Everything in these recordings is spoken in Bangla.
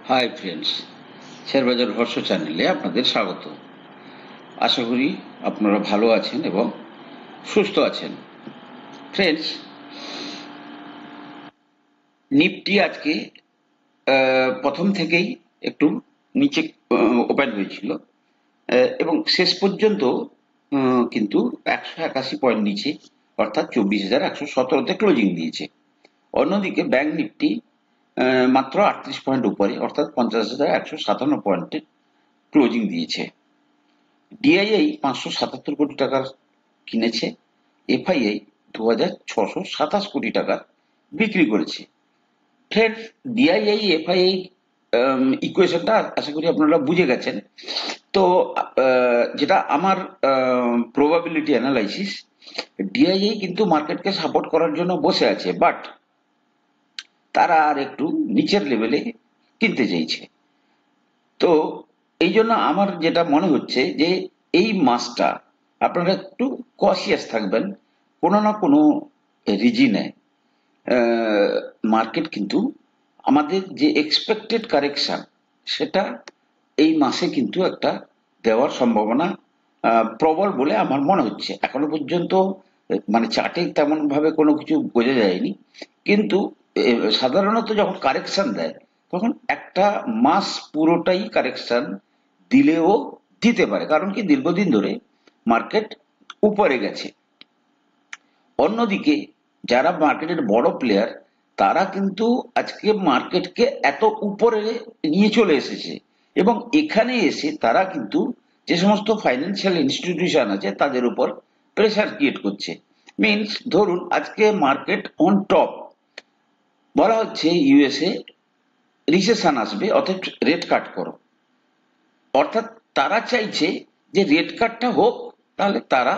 হাই ফ্রেন্ডস, শেয়ারবাজার রহস্য চ্যানেলে আপনাদের স্বাগত। আশা করি আপনারা ভালো আছেন এবং সুস্থ আছেন। ফ্রেন্ডস, নিফটি আজকে প্রথম থেকেই একটু নিচে ওপেন হয়েছিল এবং শেষ পর্যন্ত কিন্তু 181 পয়েন্ট নিচে, অর্থাৎ 24,117তে ক্লোজিং দিয়েছে। অন্যদিকে ব্যাংক নিফটি মাত্র 38 পয়েন্ট উপরে, অর্থাৎ 50,157 পয়েন্টে ক্লোজিং দিয়েছে। ডিআইআই 577 কোটি টাকার কিনেছে, এফআইআই 2,627 কোটি টাকার বিক্রি করেছে। ফ্রেন্ডস, ডিআইআই এফআইআই ইকুয়েশনটা আশা করি আপনারা বুঝে গেছেন। তো যেটা আমার প্রবাবিলিটি অ্যানালাইসিস, ডিআইআই কিন্তু মার্কেটকে সাপোর্ট করার জন্য বসে আছে, বাট তারা আর একটু নিচের লেভেলে কিনতে চাইছে। তো এই জন্য আমার যেটা মনে হচ্ছে যে এই মাসটা আপনারা একটু কশিয়াস থাকবেন। কোনো না কোনো রিজিনে মার্কেট কিন্তু আমাদের যে এক্সপেক্টেড কারেকশন, সেটা এই মাসে কিন্তু একটা দেওয়ার সম্ভাবনা প্রবল বলে আমার মনে হচ্ছে। এখনো পর্যন্ত মানে চার্টে তেমন ভাবে কোনো কিছু বোঝা যায়নি, কিন্তু সাধারণত যখন কারেকশন দেয় তখন একটা মাস পুরোটাই কারেকশন দিলেও দিতে পারে, কারণ কি দীর্ঘদিন ধরে মার্কেট উপরে গেছে। অন্যদিকে যারা মার্কেটের বড় প্লেয়ার, তারা কিন্তু আজকে মার্কেটকে এত উপরে নিয়ে চলে এসেছে এবং এখানে এসে তারা কিন্তু যে সমস্ত ফাইন্যান্সিয়াল ইনস্টিটিউশন আছে তাদের উপর প্রেসার ক্রিয়েট করছে। মিনস ধরুন আজকে মার্কেট অন টপ, বলা হচ্ছে ইউএসএ রিসেশন আসবে, অর্থাৎ রেট কাট করো। অর্থাৎ তারা চাইছে যে রেট কাটটা হোক, তাহলে তারা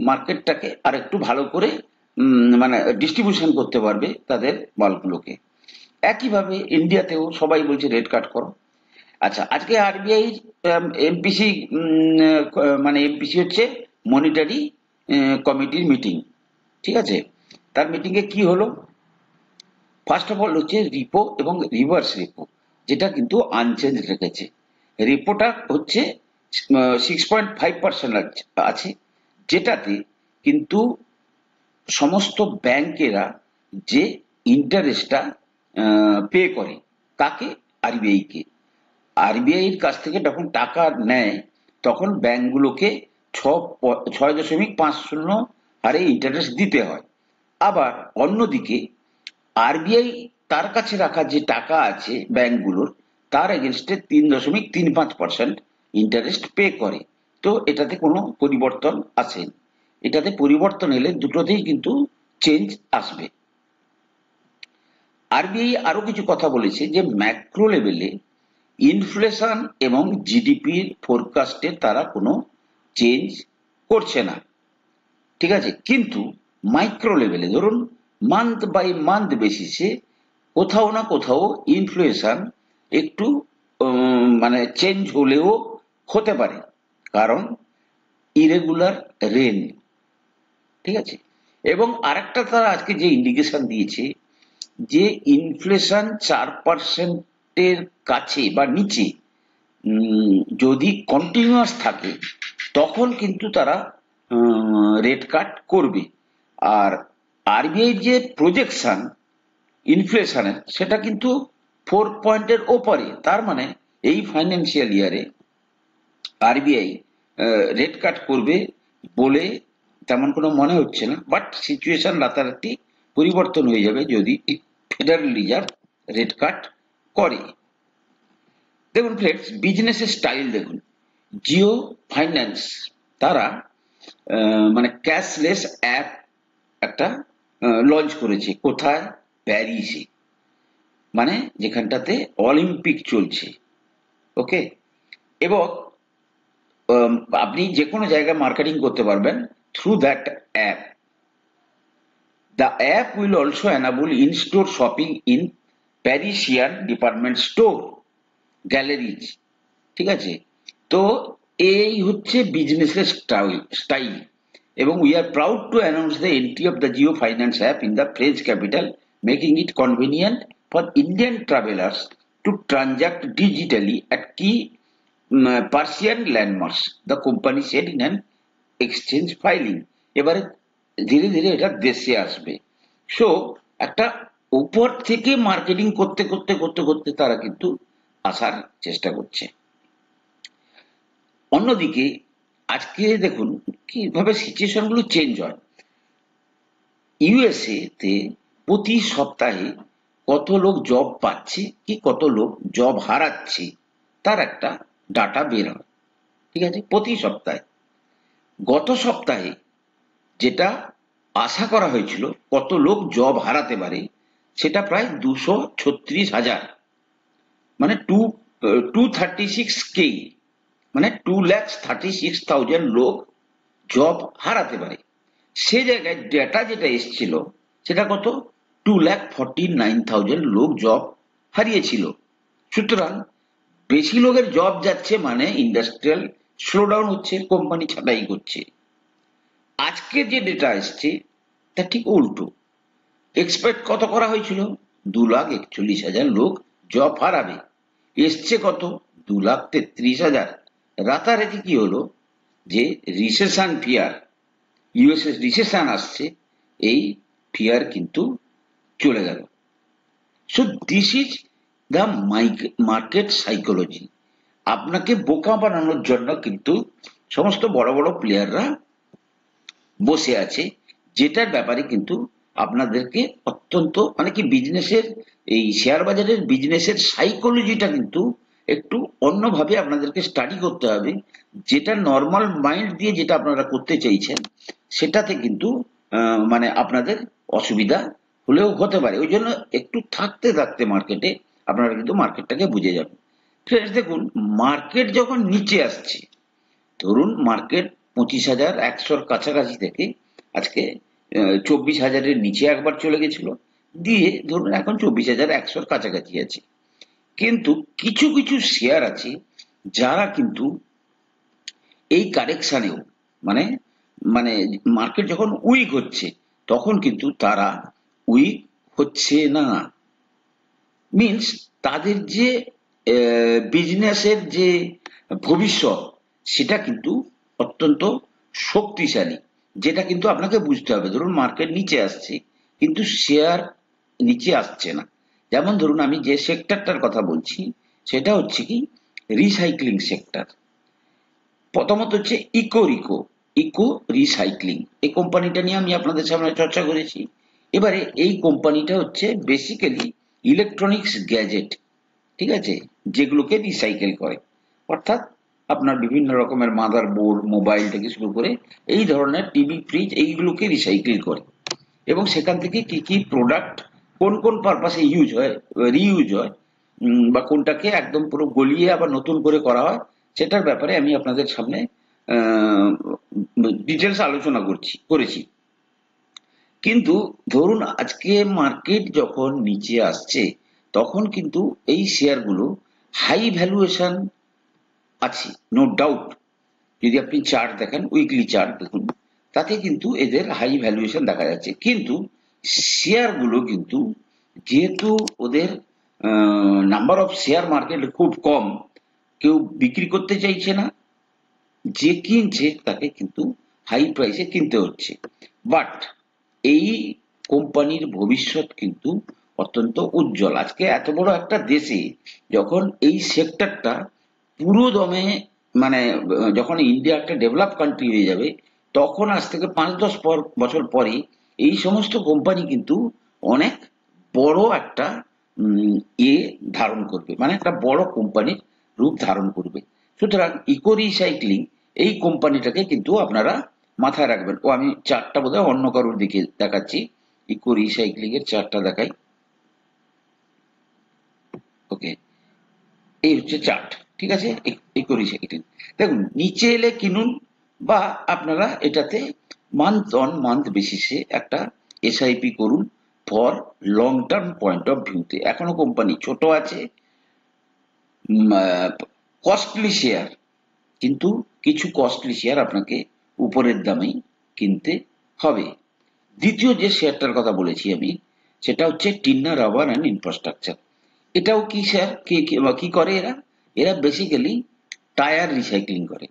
মার্কেটটাকে আর একটু ভালো করে মানে ডিস্ট্রিবিউশন করতে পারবে তাদের মালগুলোকে। একইভাবে ইন্ডিয়াতেও সবাই বলছে রেট কাট করো। আচ্ছা, আজকে আরবিআই এমপিসি, মানে এমপিসি হচ্ছে মনিটারি কমিটির মিটিং, ঠিক আছে? তার মিটিংয়ে কি হলো? ফার্স্ট অফ অল হচ্ছে রিপো এবং রিভার্স রিপো, যেটা কিন্তু আনচেঞ্জ রেখেছে। রিপোটা হচ্ছে 6.5% আছে, যেটাতে কিন্তু সমস্ত ব্যাংকেরা যে ইন্টারেস্টটা পে করে তাকে, আরবিআই কে, আরবিআই এর কাছ থেকে যখন টাকা নেয় তখন ব্যাংকগুলোকে 6.50 হারে ইন্টারেস্ট দিতে হয়। আবার অন্যদিকে আরবিআই তার কাছে রাখা যে টাকা আছে ব্যাংকগুলোর, তার এগেনস্টে 3.35% ইন্টারেস্ট পে করে। তো এটাতে কোনো পরিবর্তন আসেনি। এটাতে পরিবর্তন এলে দুটোতেই কিন্তু চেঞ্জ আসবে। আরবিআই আরো কিছু কথা বলেছে যে ম্যাক্রো লেভেলে ইনফ্লেশন এবং জিডিপির ফোরকাস্টে তারা কোনো চেঞ্জ করছে না, ঠিক আছে? কিন্তু মাইক্রো লেভেলে ধরুন মান্থ বাই মান্থ বেসিসে কোথাও না কোথাও ইনফ্লেশন একটু মানে চেঞ্জ হলেও হতে পারে, কারণ ইরেগুলার রেন, ঠিক আছে? এবং আরেকটা তারা আজকে যে ইন্ডিকেশন দিয়েছে যে ইনফ্লেশন 4%-এর কাছে বা নিচে যদি কন্টিনিউয়াস থাকে তখন কিন্তু তারা রেট কাট করবে। আর আরবিআই যে প্রজেকশন ইনফ্লেশনের, সেটা কিন্তু 4 পয়েন্টের ওপরে। তার মানে এই ফাইন্যান্সিয়াল ইয়ারে আরবিআই রেট কাট করবে বলে তেমন কোনো মনে হচ্ছে না, বাট সিচুয়েশন রাতারাতি পরিবর্তন হয়ে যাবে যদি ফেডারেল রিজার্ভ রেট কাট করে। দেখুন ফ্রেন্ডস, বিজনেসের স্টাইল দেখুন। জিও ফাইন্যান্স তারা মানে ক্যাশলেস অ্যাপ একটা লঞ্চ করেছে। কোথায়? প্যারিসে, মানে যেখানটাতে অলিম্পিক চলছে, ওকে? এবং আপনি যে কোনো জায়গায় মার্কেটিং করতে পারবেন through that app. The app will also enable in-store shopping in Parisian department store galleries, ঠিক আছে? তো এই হচ্ছে বিজনেসের স্টাইল। এবং we are proud to announce the entry of the Jio Finance app in the French capital, making it convenient for Indian travelers to transact digitally at key Persian landmarks, the company said in an exchange filing. এবারে ধীরে ধীরে এটা দেশে আসবে। সো একটা উপর থেকে মার্কেটিং করতে করতে করতে করতে তারা কিন্তু আসার চেষ্টা করছে। অন্যদিকে আজকে দেখুন কিভাবে সিচুয়েশন গুলো চেঞ্জ হয়। ইউএসএ তে প্রতি সপ্তাহে কত লোক জব পাচ্ছে কি কত লোক জব হারাচ্ছে তার একটা ডাটা বের হয়, ঠিক আছে, প্রতি সপ্তাহে। গত সপ্তাহে যেটা আশা করা হয়েছিল কত লোক জব হারাতে পারে সেটা প্রায় 236,000, মানে 236K, মানে 2,36,000 লোক জব হারাতে পারে। সে জায়গায় ডেটা যেটা এসেছিল সেটা কত 2,49,000 লোক জব হারিয়েছিল। সুতরাং বেশি লোকের জব যাচ্ছে মানে ইন্ডাস্ট্রিয়াল স্লোডাউন হচ্ছে, কোম্পানি ছাঁটাই করছে। আজকে যে ডেটা এসছে তা ঠিক উল্টো। এক্সপেক্ট কত করা হয়েছিল 2,41,000 লোক জব হারাবে, এসছে কত 2,33,000। রাতারাতি কি হলো যে রিসেশন ফিয়ার, ইউএসএ রিসেশন আসছে, এই ফিয়ার কিন্তু চলে গেল। So this is the market psychology. আপনাকে বোকা বানানোর জন্য কিন্তু সমস্ত বড় বড় প্লেয়াররা বসে আছে, যেটার ব্যাপারে কিন্তু আপনাদেরকে অত্যন্ত মানে কি বিজনেসের এই শেয়ার বাজারের বিজনেসের সাইকোলজিটা কিন্তু একটু অন্যভাবে আপনাদেরকে স্টাডি করতে হবে। যেটা নর্মাল মাইন্ড দিয়ে যেটা আপনারা করতে চাইছেন সেটাতে কিন্তু মানে আপনাদের অসুবিধা হলেও হতে পারে। ওই জন্য একটু থাকতে থাকতে মার্কেটে আপনারা কিন্তু মার্কেটটাকে বুঝে যাবেন। ফ্রেন্ডস দেখুন, মার্কেট যখন নিচে আসছে, ধরুন মার্কেট 25,100 কাছাকাছি থেকে আজকে 24,000-এর নিচে একবার চলে গেছিল, দিয়ে ধরুন এখন 24,100-র কাছাকাছি আছে। কিন্তু কিছু কিছু শেয়ার আছে যারা কিন্তু এই কারেকশনেও মানে মানে মার্কেট যখন উইক হচ্ছে তখন কিন্তু তারা উইক হচ্ছে না। মিনস তাদের যে বিজনেসের যে ভবিষ্যৎ সেটা কিন্তু অত্যন্ত শক্তিশালী, যেটা কিন্তু আপনাকে বুঝতে হবে। ধরুন মার্কেট নিচে আসছে কিন্তু শেয়ার নিচে আসছে না। যেমন ধরুন আমি যে সেক্টরটার কথা বলছি সেটা হচ্ছে কি রিসাইক্লিং সেক্টর। প্রথমত হচ্ছে ইকো রিসাইক্লিং, এই কোম্পানিটা নিয়ে আমি আপনাদের সামনে চর্চা করেছি। এবারে এই কোম্পানিটা হচ্ছে বেসিক্যালি ইলেকট্রনিক্স গ্যাজেট, ঠিক আছে, যেগুলোকে রিসাইকেল করে। অর্থাৎ আপনার বিভিন্ন রকমের মাদার বোর্ড, মোবাইল থেকে শুরু করে এই ধরনের টিভি, ফ্রিজ, এইগুলোকে রিসাইকেল করে এবং সেখান থেকে কি কি প্রোডাক্ট কোন কোন পারপাসে ইউজ হয়, রিইউজ হয়, বা কোনটাকে একদম পুরো গলিয়ে আবার নতুন করে করা হয়, সেটার ব্যাপারে আমি আপনাদের সামনে ডিটেলস আলোচনা করেছি। কিন্তু ধরুন আজকে মার্কেট যখন নিচে আসছে তখন কিন্তু এই শেয়ারগুলো হাই ভ্যালুয়েশন আছে, নো ডাউট। যদি আপনি চার্ট দেখেন, উইকলি চার্ট দেখুন, তাতে কিন্তু এদের হাই ভ্যালুয়েশন দেখা যাচ্ছে। কিন্তু শেয়ারগুলো কিন্তু যেহেতু ওদের নাম্বার অফ শেয়ার মার্কেট খুব কম, কেউ বিক্রি করতে চাইছে না, যে কিনছে তাকে কিন্তু হাই প্রাইসে কিনতে হচ্ছে। বাট এই কোম্পানির ভবিষ্যৎ কিন্তু অত্যন্ত উজ্জ্বল। আজকে এত বড় একটা দেশে যখন এই সেক্টরটা পুরো দমে মানে যখন ইন্ডিয়া একটা ডেভেলপ কান্ট্রি হয়ে যাবে তখন আজ থেকে 5-10 বছর পরে এই সমস্ত কোম্পানি কিন্তু অনেক বড় একটা ধারণ করবে, মানে একটা বড় কোম্পানির রূপ ধারণ করবে। সুতরাং ইকো রিসাইক্লিং এই কোম্পানিটাকে কিন্তু আপনারা মাথায় রাখবেন। ও আমি চার্টটা বোধহয় অন্য কারোর দিকে দেখাচ্ছি, ইকো রিসাইক্লিং এর চার্টটা দেখাই। ওকে, এই হচ্ছে চার্ট, ঠিক আছে। ইকো রিসাইক্লিং দেখুন, নিচে এলে কিনুন বা আপনারা এটাতে মান্থ অন মান্থ বেসিসে একটা এসআইপি করুন for long term point of ভিউতে। এখনো কোম্পানি ছোট আছে, কস্টলি শেয়ার, কিন্তু কিছু কস্টলি শেয়ার আপনাকে উপরের দামেই কিনতে হবে। দ্বিতীয় যে শেয়ারটার কথা বলেছি আমি সেটা হচ্ছে টিন্না রাবার অ্যান্ড ইনফ্রাস্ট্রাকচার। এটাও কি স্যার, কি করে এরা? এরা বেসিক্যালি টায়ার রিসাইক্লিং করে।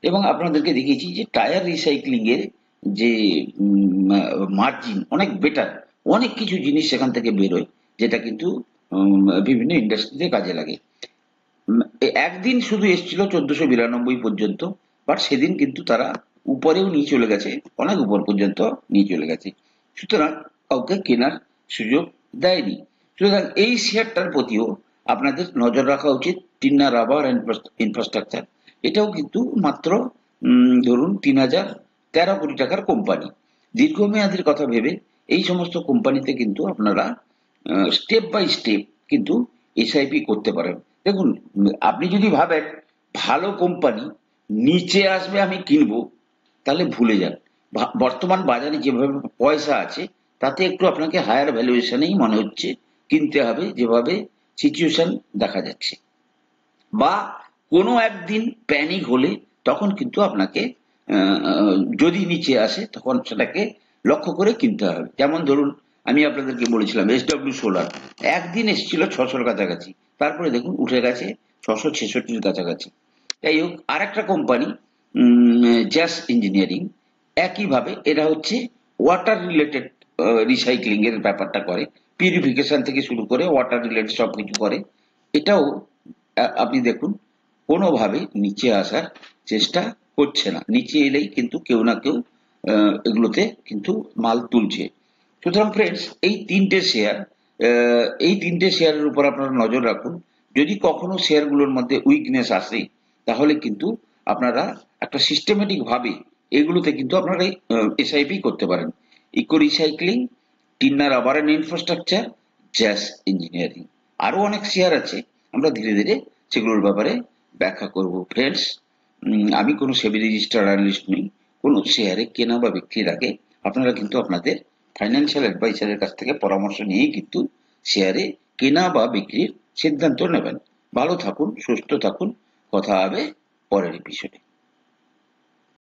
এবং আপনাদেরকে দেখিয়েছি যে টায়ার রিসাইক্লিং এর যে মার্জিন অনেক বেটার, অনেক কিছু জিনিস সেখান থেকে বেরোয়, যেটা কিন্তু বিভিন্ন ইন্ডাস্ট্রিতে কাজে লাগে। একদিন শুধু এসছিল 1492 পর্যন্ত, বাট সেদিন কিন্তু তারা উপরেও নিয়ে চলে গেছে, অনেক উপর পর্যন্ত নিয়ে চলে গেছে। সুতরাং কাউকে কেনার সুযোগ দেয়নি। সুতরাং এই শেয়ারটার প্রতিও আপনাদের নজর রাখা উচিত। টিনা রাবার অ্যান্ড ইনফ্রাস্ট্রাকচার, এটাও কিন্তু মাত্র ধরুন 3013 কোটি টাকার কোম্পানি। দীর্ঘমেয়াদের কথা ভেবে এই সমস্ত কোম্পানিতে কিন্তু আপনারা স্টেপ বাই স্টেপ কিন্তু এসআইপি করতে পারেন। দেখুন, আপনি যদি ভাবেন ভালো কোম্পানি নিচে আসবে আমি কিনবো, তাহলে ভুলে যান। বর্তমান বাজারে যেভাবে পয়সা আছে, তাতে একটু আপনাকে হায়ার ভ্যালুয়েশনেই মনে হচ্ছে কিনতে হবে, যেভাবে সিচুয়েশন দেখা যাচ্ছে। বা কোনো একদিন প্যানিক হলে তখন কিন্তু আপনাকে যদি নিচে আসে তখন সেটাকে লক্ষ্য করে কিনতে হবে। যেমন ধরুন, আমি আপনাদেরকে বলেছিলাম SW সোলার একদিন এসেছিল 600-র কাছাকাছি, তারপরে দেখুন উঠে গেছে 666-র কাছাকাছি। যাই হোক, আরেকটা কোম্পানি জ্যাস ইঞ্জিনিয়ারিং, একইভাবে এরা হচ্ছে ওয়াটার রিলেটেড রিসাইক্লিং এর ব্যাপারটা করে, পিউরিফিকেশন থেকে শুরু করে ওয়াটার রিলেটেড সবকিছু করে। এটাও আপনি দেখুন কোনোভাবে নিচে আসার চেষ্টা করছে না, নিচে এলেই কিন্তু কেউ না কেউ এগুলোতে কিন্তু মাল তুলছে। সুতরাং ফ্রেন্ডস, এই তিনটে শেয়ারের উপর আপনারা নজর রাখুন। যদি কখনো শেয়ারগুলোর মধ্যে উইকনেস আসে, তাহলে কিন্তু আপনারা একটা সিস্টেমেটিক ভাবে এগুলোতে কিন্তু আপনারা এসআইপি করতে পারেন। Eco recycling, Tinna rubber and infrastructure, Jash engineering, আরো অনেক শেয়ার আছে, আমরা ধীরে ধীরে সেগুলোর ব্যাপারে ব্যাখ্যা করব। ফ্রেন্ডস, আমি কোনো সেবি রেজিস্টার্ড অ্যানালিস্ট নই। কোনো শেয়ারে কেনা বা বিক্রির আগে আপনারা কিন্তু আপনাদের ফাইন্যান্সিয়াল অ্যাডভাইসারের কাছ থেকে পরামর্শ নিয়েই কিন্তু শেয়ারে কেনা বা বিক্রির সিদ্ধান্ত নেবেন। ভালো থাকুন, সুস্থ থাকুন, কথা হবে পরের এপিসোডে।